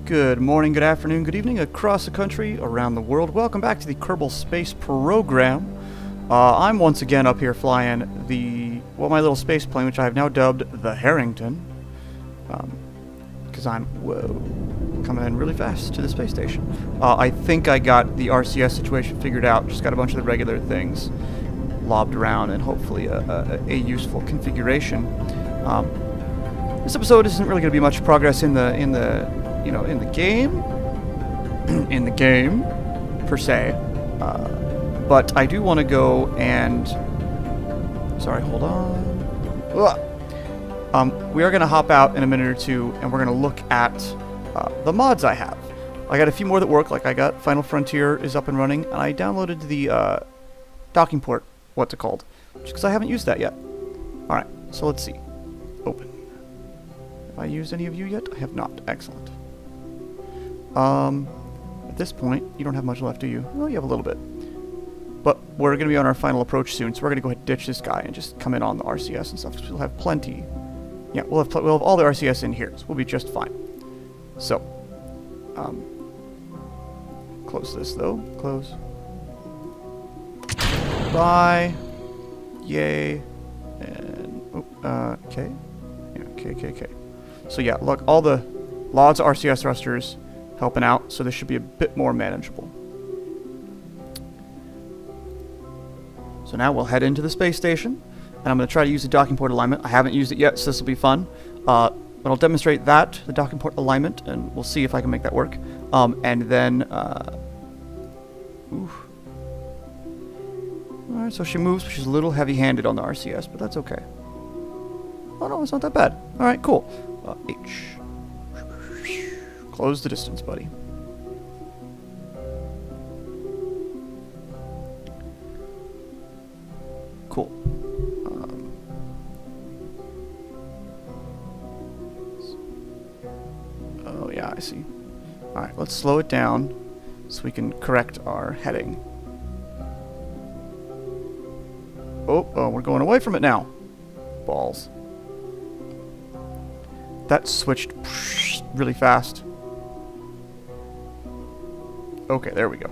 Good morning, good afternoon, good evening, across the country, around the world. Welcome back to the Kerbal Space Program. I'm once again up here flying my little space plane, which I have now dubbed the Harrington. Because I'm, coming in really fast to the space station. I think I got the RCS situation figured out, just got a bunch of the regular things lobbed around and hopefully a useful configuration. This episode isn't really going to be much progress in the game, per se. But I do want to go and... Sorry, hold on. We are going to hop out in a minute or two, and we're going to look at the mods I have. I got a few more that work, like I got Final Frontier is up and running, and I downloaded the docking port, what's it called, just because I haven't used that yet. Alright, so let's see. Open. Have I used any of you yet? I have not. Excellent. At this point, you don't have much left, do you? Well, you have a little bit. But we're going to be on our final approach soon, so we're going to go ahead and ditch this guy and just come in on the RCS and stuff, because we'll have plenty. Yeah, we'll have all the RCS in here, so we'll be just fine. So, close this, though. Close. Bye. Yay. And, okay. Yeah, okay. So yeah, look, lots of RCS thrusters helping out, so this should be a bit more manageable. So now we'll head into the space station, and I'm going to try to use the docking port alignment. I haven't used it yet, so this will be fun. But I'll demonstrate the docking port alignment, and we'll see if I can make that work. And then, Alright, so she moves, but she's a little heavy-handed on the RCS, but that's okay. Oh no, it's not that bad. Alright, cool. H. Close the distance, buddy. Cool. Oh yeah, I see. Alright, let's slow it down so we can correct our heading. Oh, we're going away from it now. Balls. That switched really fast. Okay, there we go.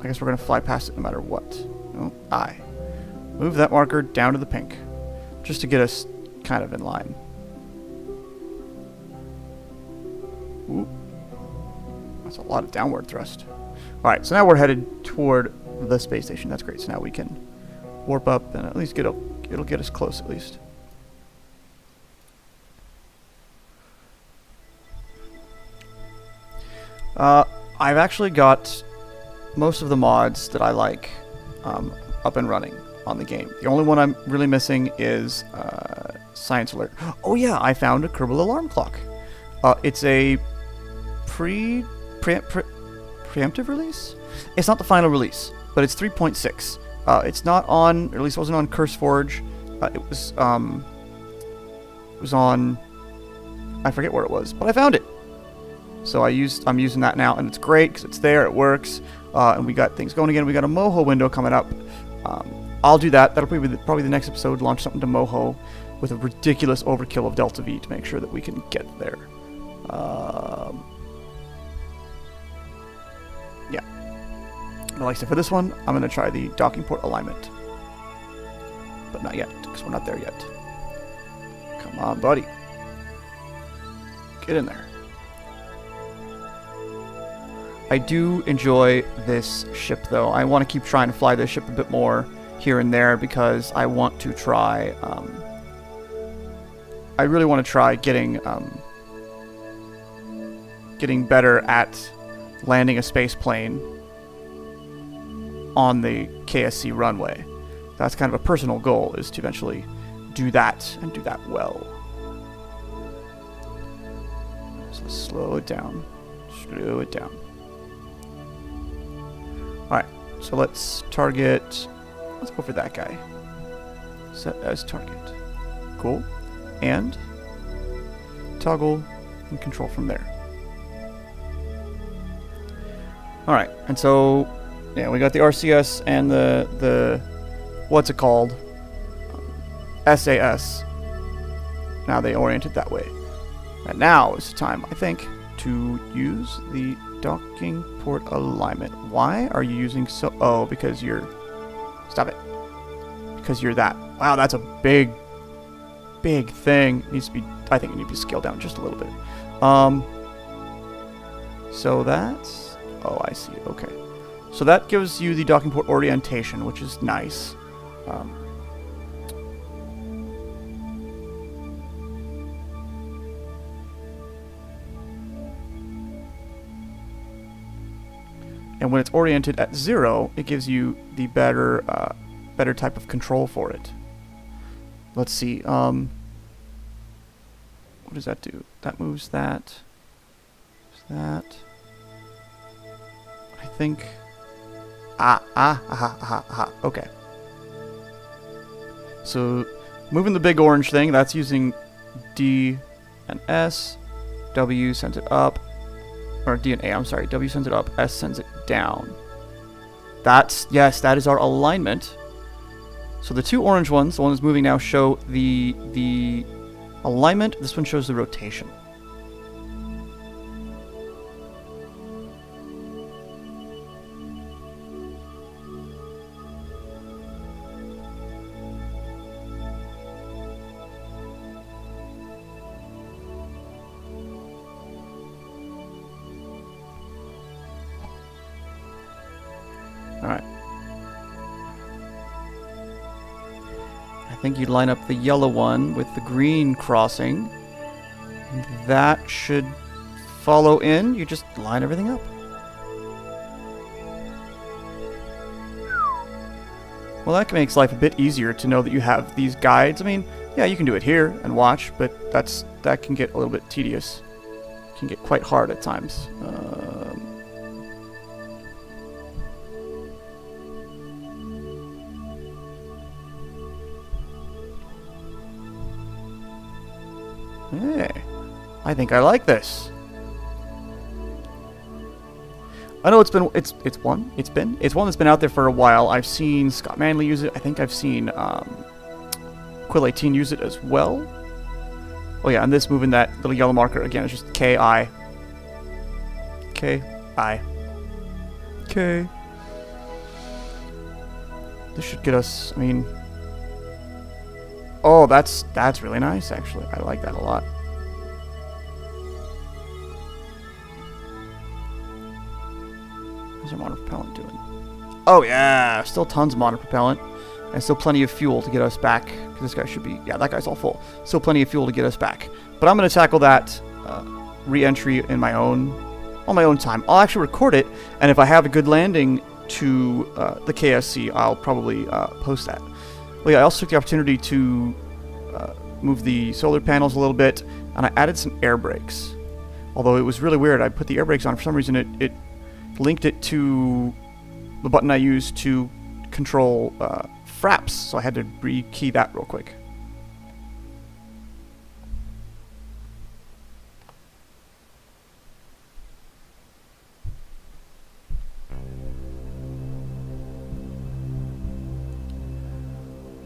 I guess we're going to fly past it no matter what. Oh, I. Move that marker down to the pink. Just to get us kind of in line. Ooh. That's a lot of downward thrust. Alright, so now we're headed toward the space station. That's great. So now we can warp up and at least it'll get us close at least. I've actually got most of the mods that I like up and running on the game. The only one I'm really missing is Science Alert. Oh yeah, I found a Kerbal alarm clock. It's a preemptive release? It's not the final release, but it's 3.6. It's not on, or at least it wasn't on CurseForge. It was on, I forget where it was, but I found it. So I'm using that now, and it's great because it's there, it works, and we got things going again. We got a Moho window coming up. I'll do that. That'll probably the next episode. Launch something to Moho with a ridiculous overkill of Delta V to make sure that we can get there. Yeah. But like I said, for this one, I'm going to try the docking port alignment, but not yet because we're not there yet. Come on, buddy. Get in there. I do enjoy this ship, though. I want to keep trying to fly this ship a bit more here and there because I want to try... I really want to try getting better at landing a space plane on the KSC runway. That's kind of a personal goal, is to eventually do that and do that well. So slow it down. Slow it down. Alright, so let's target... Let's go for that guy. Set as target. Cool. And toggle and control from there. Alright, and so... Yeah, we got the RCS and the what's it called? SAS. Now they oriented that way. And now is the time, I think, to use the docking port alignment. Why are you using so... Oh, because you're... Stop it. Because you're that. Wow, that's a big thing. It needs to be... I think it needs to be scaled down just a little bit. So that's... Oh, I see. Okay. So that gives you the docking port orientation, which is nice. And when it's oriented at 0, it gives you the better type of control for it. Let's see. What does that do? That moves that. That. I think. Okay. So, moving the big orange thing, that's using D and S. W sends it up. Or D and A, I'm sorry. W sends it up, S sends it down. That's, yes, that is our alignment. So the two orange ones, the one that's moving now, show the alignment. This one shows the rotation. Alright. I think you'd line up the yellow one with the green crossing. And that should follow in. You just line everything up. Well, that makes life a bit easier to know that you have these guides. I mean, yeah, you can do it here and watch, but that can get a little bit tedious. It can get quite hard at times. Hey, I think I like this. I know it's one that's been out there for a while. I've seen Scott Manley use it. I think I've seen Quill 18 use it as well. Oh yeah, and this moving that little yellow marker again is just K-I. K-I. K. This should get us, I mean... Oh, that's really nice, actually. I like that a lot. How's our monopropellant doing? Oh, yeah! Still tons of monopropellant. And still plenty of fuel to get us back. Because this guy should be... Yeah, that guy's all full. Still plenty of fuel to get us back. But I'm going to tackle that re-entry on my own time. I'll actually record it, and if I have a good landing to the KSC, I'll probably post that. Well, yeah, I also took the opportunity to move the solar panels a little bit, and I added some air brakes. Although it was really weird, I put the air brakes on. For some reason, it linked it to the button I used to control fraps, so I had to re-key that real quick.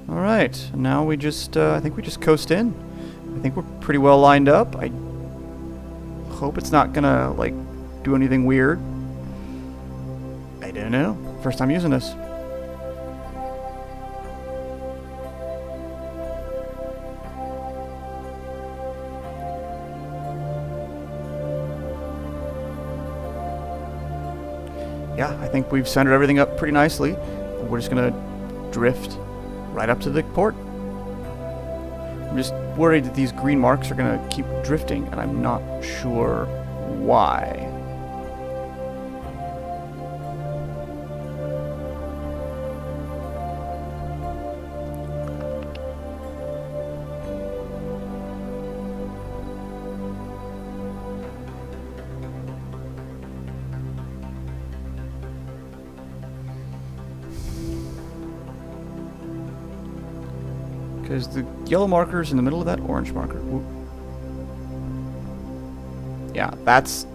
Alright, now we just, I think we just coast in. I think we're pretty well lined up. I hope it's not gonna, like, do anything weird. I don't know. First time using this. Yeah, I think we've centered everything up pretty nicely. We're just gonna drift right up to the port. I'm just worried that these green marks are going to keep drifting, and I'm not sure why. Because the yellow marker is in the middle of that orange marker. Ooh. Yeah, that's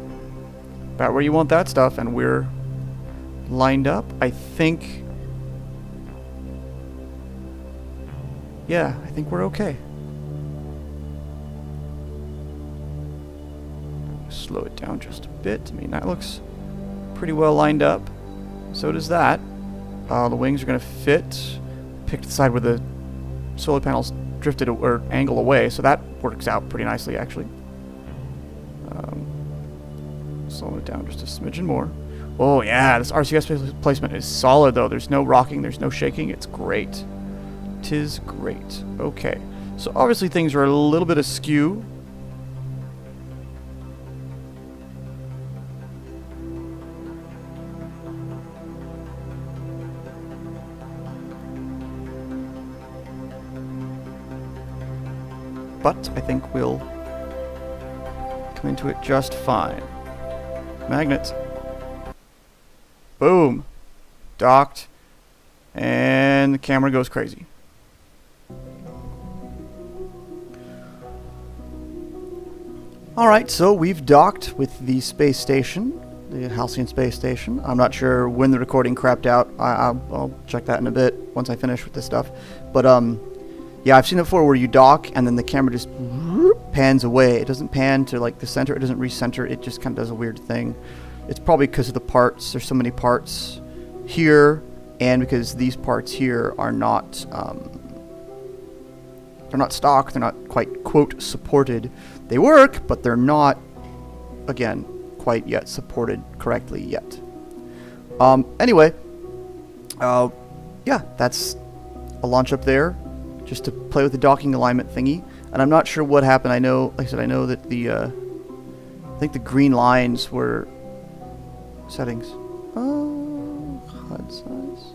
about where you want that stuff, and we're lined up. I think... Yeah, I think we're okay. Slow it down just a bit. I mean, that looks pretty well lined up. So does that. The wings are going to fit. Picked the side where the solar panels drifted or angle away, so that works out pretty nicely, actually. Slow it down just a smidgen more. Oh, yeah, this RCS placement is solid, though. There's no rocking, there's no shaking. It's great. 'Tis great. Okay. So obviously things are a little bit askew. But I think we'll come into it just fine. Magnets. Boom. Docked. And the camera goes crazy. Alright, so we've docked with the space station, the Halcyon space station. I'm not sure when the recording crapped out. I'll check that in a bit once I finish with this stuff. But, yeah, I've seen it before where you dock and then the camera just pans away. It doesn't pan to like the center. It doesn't recenter. It just kind of does a weird thing. It's probably because of the parts. There's so many parts here, and because these parts here are not they're not stock. They're not quite quote supported. They work, but they're not, again, quite yet supported correctly yet. Anyway, yeah, that's a launch up there. Just to play with the docking alignment thingy, and I'm not sure what happened. I know, like I said, I know that the I think the green lines were settings. Oh, HUD size.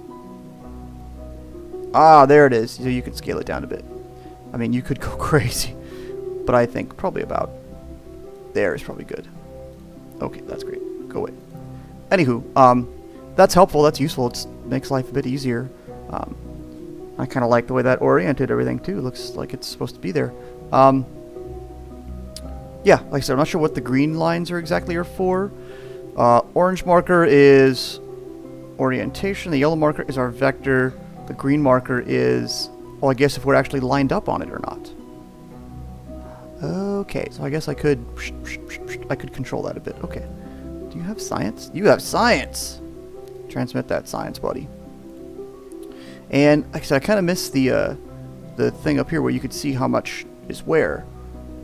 Ah, there it is. So you can scale it down a bit. I mean, you could go crazy, but I think probably about there is probably good. Okay, that's great. Go away. Anywho, that's helpful. That's useful. It makes life a bit easier. I kind of like the way that oriented everything too. It looks like it's supposed to be there. Yeah, like I said, I'm not sure what the green lines are exactly for. Orange marker is orientation. The yellow marker is our vector. The green marker is, well, I guess if we're actually lined up on it or not. Okay, so I guess I could control that a bit. Okay. Do you have science? You have science! Transmit that science, buddy. And like I said, I kind of missed the thing up here where you could see how much is where,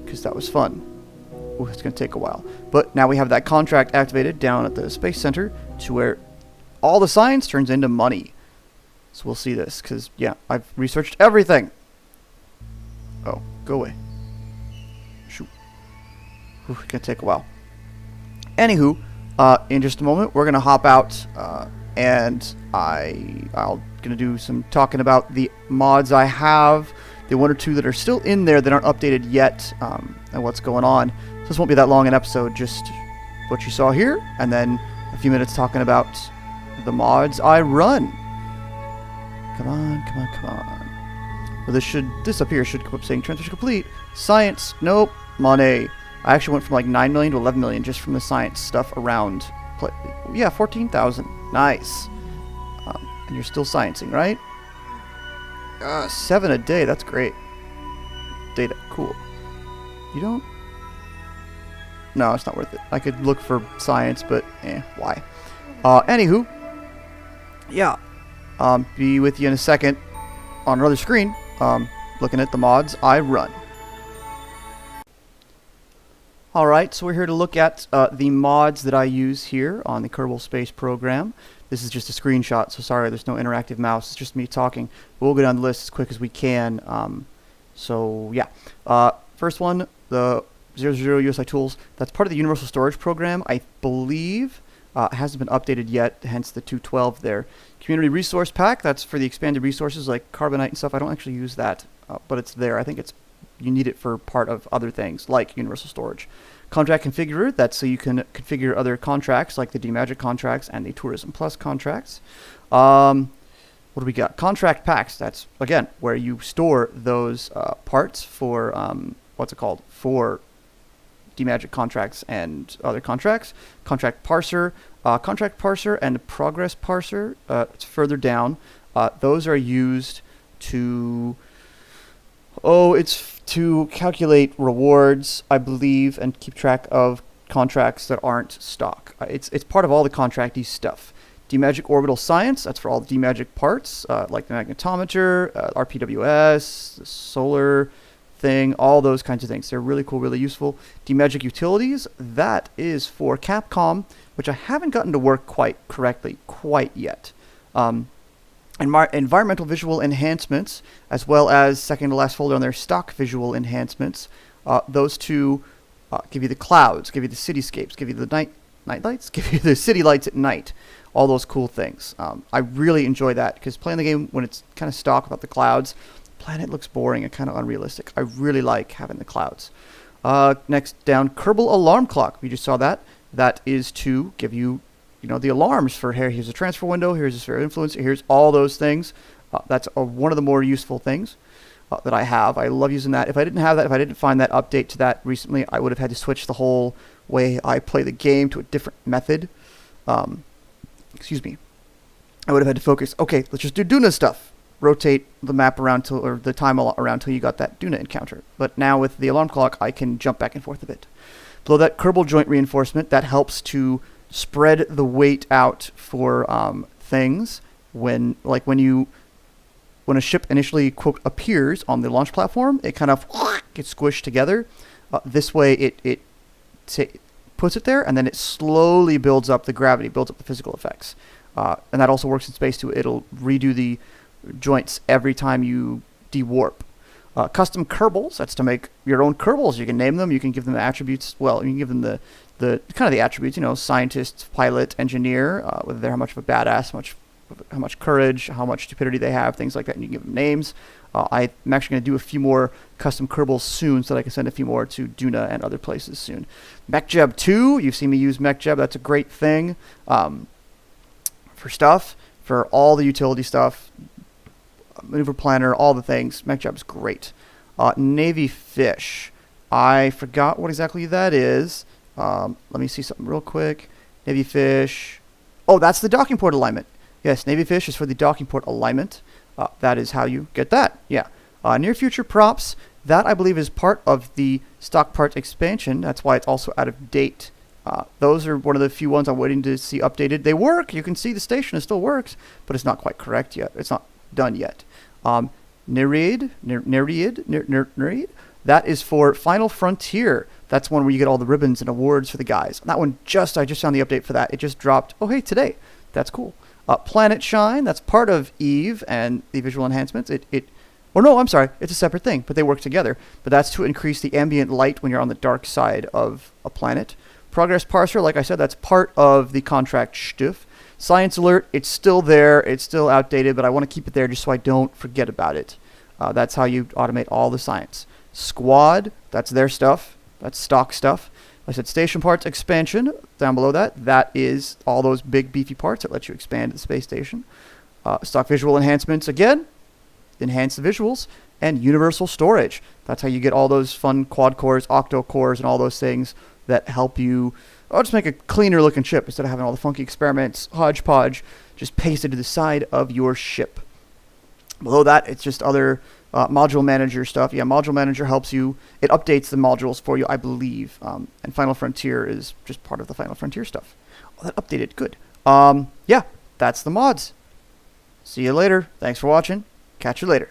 because that was fun. Ooh, it's going to take a while. But now we have that contract activated down at the Space Center to where all the science turns into money. So we'll see this, because, yeah, I've researched everything. Oh, go away. Shoot. Ooh, it's going to take a while. Anywho, in just a moment, we're going to hop out, and I'll gonna do some talking about the mods I have, the one or two that are still in there that aren't updated yet, and what's going on. So this won't be that long an episode, just what you saw here, and then a few minutes talking about the mods I run. Come on, come on, come on. Well, this up here should come up saying transmission complete. Science, nope, money. I actually went from like 9 million to 11 million just from the science stuff around. Yeah, 14,000. Nice. And you're still sciencing, right? 7 a day. That's great. Data. Cool. You don't? No, it's not worth it. I could look for science, but why? Anywho. Yeah. Be with you in a second on another screen. Looking at the mods I run. Alright, so we're here to look at the mods that I use here on the Kerbal Space program. This is just a screenshot, so sorry there's no interactive mouse. It's just me talking. We'll go down the list as quick as we can. So, yeah. First one, the 00 USI Tools. That's part of the Universal Storage program, I believe. It hasn't been updated yet, hence the 212 there. Community Resource Pack, that's for the expanded resources like Carbonite and stuff. I don't actually use that, but it's there. I think you need it for part of other things like Universal Storage. Contract Configurer, that's so you can configure other contracts like the DMagic contracts and the Tourism Plus contracts. What do we got? Contract Packs, that's, again, where you store those parts for, what's it called? For DMagic contracts and other contracts. Contract Parser and Progress Parser, it's further down. Those are used to... it's to calculate rewards, I believe, and keep track of contracts that aren't stock. It's part of all the contracty stuff. D-Magic Orbital Science, that's for all the D-Magic parts, like the magnetometer, RPWS, the solar thing, all those kinds of things. They're really cool, really useful. D-Magic Utilities, that is for Capcom, which I haven't gotten to work quite correctly quite yet. Environmental visual enhancements, as well as second to last folder on their stock visual enhancements. Those two give you the clouds, give you the cityscapes, give you the night lights, give you the city lights at night. All those cool things. I really enjoy that because playing the game when it's kind of stock without the clouds, the planet looks boring and kind of unrealistic. I really like having the clouds. Next down, Kerbal Alarm Clock. We just saw that. That is to give you, the alarms for here. Here's a transfer window. Here's a sphere of influence. Here's all those things. That's one of the more useful things that I have. I love using that. If I didn't have that, if I didn't find that update to that recently, I would have had to switch the whole way I play the game to a different method. Excuse me. I would have had to focus. Okay, let's just do Duna stuff. Rotate the map around or the time around till you got that Duna encounter. But now with the alarm clock, I can jump back and forth a bit. Below that, Kerbal Joint Reinforcement. That helps to spread the weight out for things when a ship initially, quote, appears on the launch platform, it kind of gets squished together. This way it puts it there, and then it slowly builds up the gravity, builds up the physical effects. And that also works in space too. It'll redo the joints every time you dewarp. Custom Kerbals, that's to make your own Kerbals. You can name them, you can give them attributes. Well, you can give them the kind of the attributes, scientist, pilot, engineer, whether they're how much of a badass, how much courage, how much stupidity they have, things like that, and you can give them names. I'm actually going to do a few more custom Kerbals soon so that I can send a few more to Duna and other places soon. MechJeb 2, you've seen me use MechJeb. That's a great thing for all the utility stuff, maneuver planner, all the things. MechJeb's great. Navy Fish. I forgot what exactly that is. Let me see something real quick. Navy Fish. Oh, that's the docking port alignment. Yes, Navy Fish is for the docking port alignment. That is how you get that. Yeah. Near future props. That, I believe, is part of the stock parts expansion. That's why it's also out of date. Those are one of the few ones I'm waiting to see updated. They work. You can see the station. It still works, but it's not quite correct yet. It's not done yet. Nereid. That is for Final Frontier. That's one where you get all the ribbons and awards for the guys. And that one I just found the update for that. It just dropped. Oh, hey, today. That's cool. Planet Shine, that's part of Eve and the visual enhancements. It's a separate thing, but they work together. But that's to increase the ambient light when you're on the dark side of a planet. Progress Parser, like I said, that's part of the contract stuff. Science Alert, it's still there. It's still outdated, but I want to keep it there just so I don't forget about it. That's how you automate all the science. Squad, that's their stuff. That's stock stuff. I said station parts expansion down below that. That is all those big beefy parts that let you expand the space station. Stock visual enhancements again, enhance the visuals, and universal storage. That's how you get all those fun quad cores, octo cores, and all those things that help you just make a cleaner looking ship instead of having all the funky experiments, hodgepodge, just pasted to the side of your ship. Below that, it's just other module manager stuff. Yeah, module manager helps you. It updates the modules for you, I believe. And Final Frontier is just part of the Final Frontier stuff. Oh, that updated. Good. Yeah, that's the mods. See you later. Thanks for watching. Catch you later.